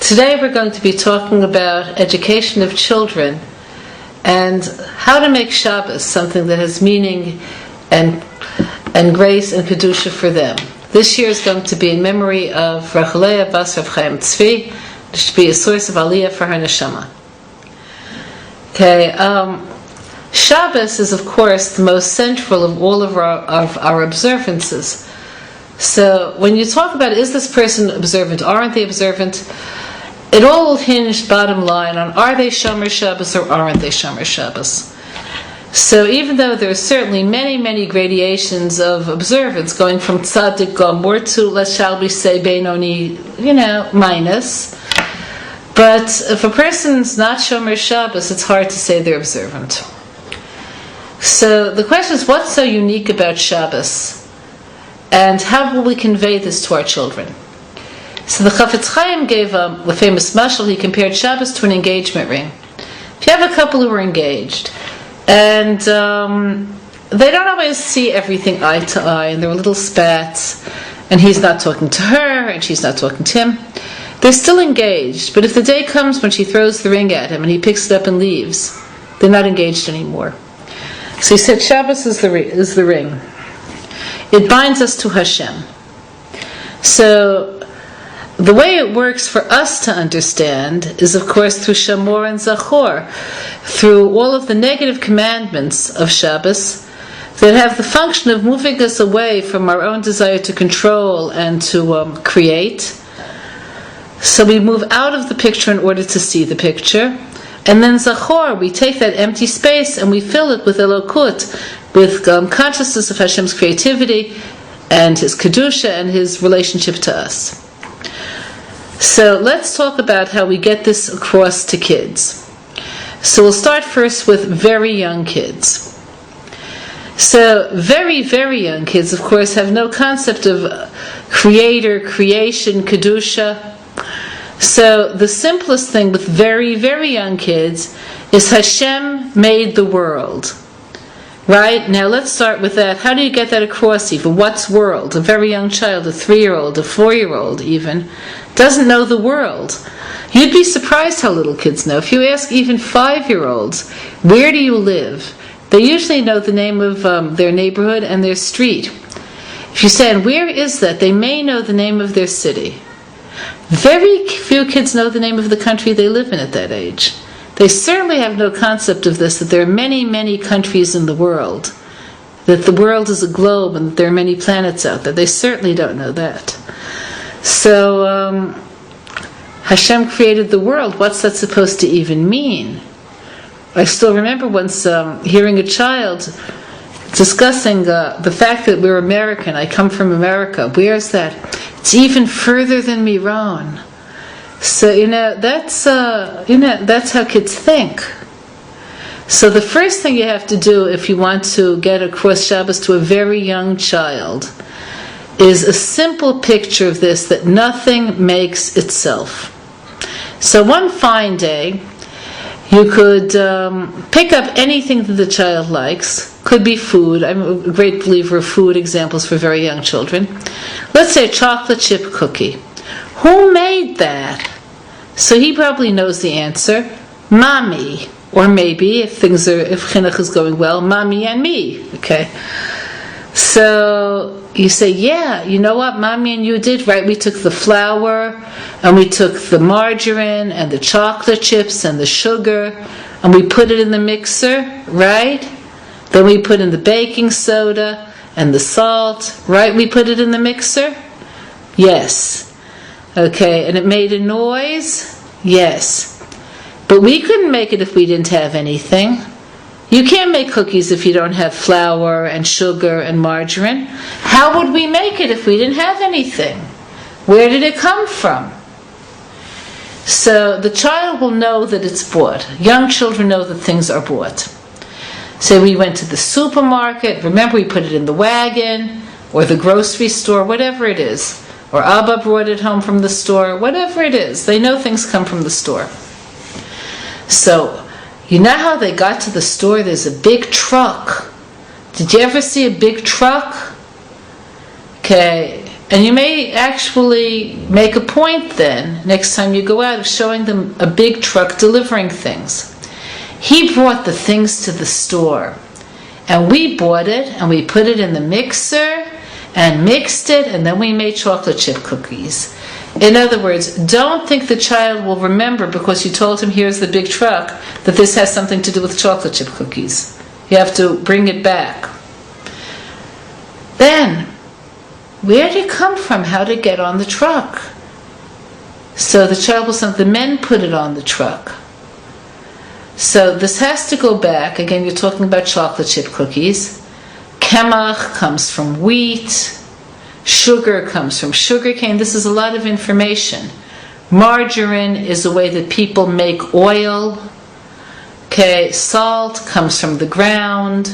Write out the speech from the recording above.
Today we're going to be talking about education of children and how to make Shabbos something that has meaning and grace and kedusha for them. This year is going to be in memory of Rachelea Bas Rav Chaim Tzvi. It should be a source of aliyah for her neshama. Shabbos is, of course, the most central of all of our observances. So when you talk about is this person observant, aren't they observant, it all hinged, bottom line, on are they Shomer Shabbos or aren't they Shomer Shabbos. So even though there are certainly many, many gradations of observance, going from tzaddik gomor to, shall we say, Benoni, minus. But if a person's not Shomer Shabbos, it's hard to say they're observant. So the question is, what's so unique about Shabbos? And how will we convey this to our children? So the Chafetz Chaim gave the famous mashal. He compared Shabbos to an engagement ring. If you have a couple who are engaged, and they don't always see everything eye to eye, and there are little spats, and he's not talking to her, and she's not talking to him, they're still engaged. But if the day comes when she throws the ring at him, and he picks it up and leaves, they're not engaged anymore. So he said Shabbos is the ring. It binds us to Hashem. So the way it works for us to understand is, of course, through Shamor and Zachor, through all of the negative commandments of Shabbos that have the function of moving us away from our own desire to control and to create. So we move out of the picture in order to see the picture. And then Zachor, we take that empty space and we fill it with Elokut, with consciousness of Hashem's creativity and His Kedusha and His relationship to us. So let's talk about how we get this across to kids. So we'll start first with very young kids. So very, very young kids, of course, have no concept of creator, creation, Kedusha. So the simplest thing with very, very young kids is Hashem made the world. Right? Now let's start with that. How do you get that across even? What's world? A very young child, a 3-year-old, a 4-year-old even, doesn't know the world. You'd be surprised how little kids know. If you ask even 5-year-olds, where do you live? They usually know the name of their neighborhood and their street. If you say, and where is that? They may know the name of their city. Very few kids know the name of the country they live in at that age. They certainly have no concept of this, that there are many, many countries in the world, that the world is a globe and that there are many planets out there. They certainly don't know that. So Hashem created the world. What's that supposed to even mean? I still remember once hearing a child discussing the fact that we're American. I come from America. Where's that? It's even further than Iran. So that's how kids think. So the first thing you have to do if you want to get across Shabbos to a very young child is a simple picture of this, that nothing makes itself. So one fine day, you could pick up anything that the child likes. Could be food. I'm a great believer of food examples for very young children. Let's say a chocolate chip cookie. Who made that? So he probably knows the answer. Mommy. Or maybe, if chinuch is going well, mommy and me. Okay. So you say, yeah, you know what mommy and you did, right? We took the flour, and we took the margarine, and the chocolate chips, and the sugar, and we put it in the mixer, right? Then we put in the baking soda, and the salt, right? We put it in the mixer? Yes. Okay, and it made a noise? Yes. But we couldn't make it if we didn't have anything. You can't make cookies if you don't have flour and sugar and margarine. How would we make it if we didn't have anything? Where did it come from? So the child will know that it's bought. Young children know that things are bought. So we went to the supermarket. Remember, we put it in the wagon or the grocery store, whatever it is. Or Abba brought it home from the store, whatever it is. They know things come from the store. So, you know how they got to the store? There's a big truck. Did you ever see a big truck? Okay, And you may actually make a point then, next time you go out, of showing them a big truck delivering things. He brought the things to the store. And we bought it, and we put it in the mixer, and mixed it, and then we made chocolate chip cookies. In other words, don't think the child will remember because you told him here's the big truck that this has something to do with chocolate chip cookies. You have to bring it back. Then, where did it come from? How did it get on the truck? So the child will say, the men put it on the truck. So this has to go back. Again, you're talking about chocolate chip cookies. Kemach comes from wheat. Sugar comes from sugarcane. This is a lot of information. Margarine is the way that people make oil. Okay, salt comes from the ground.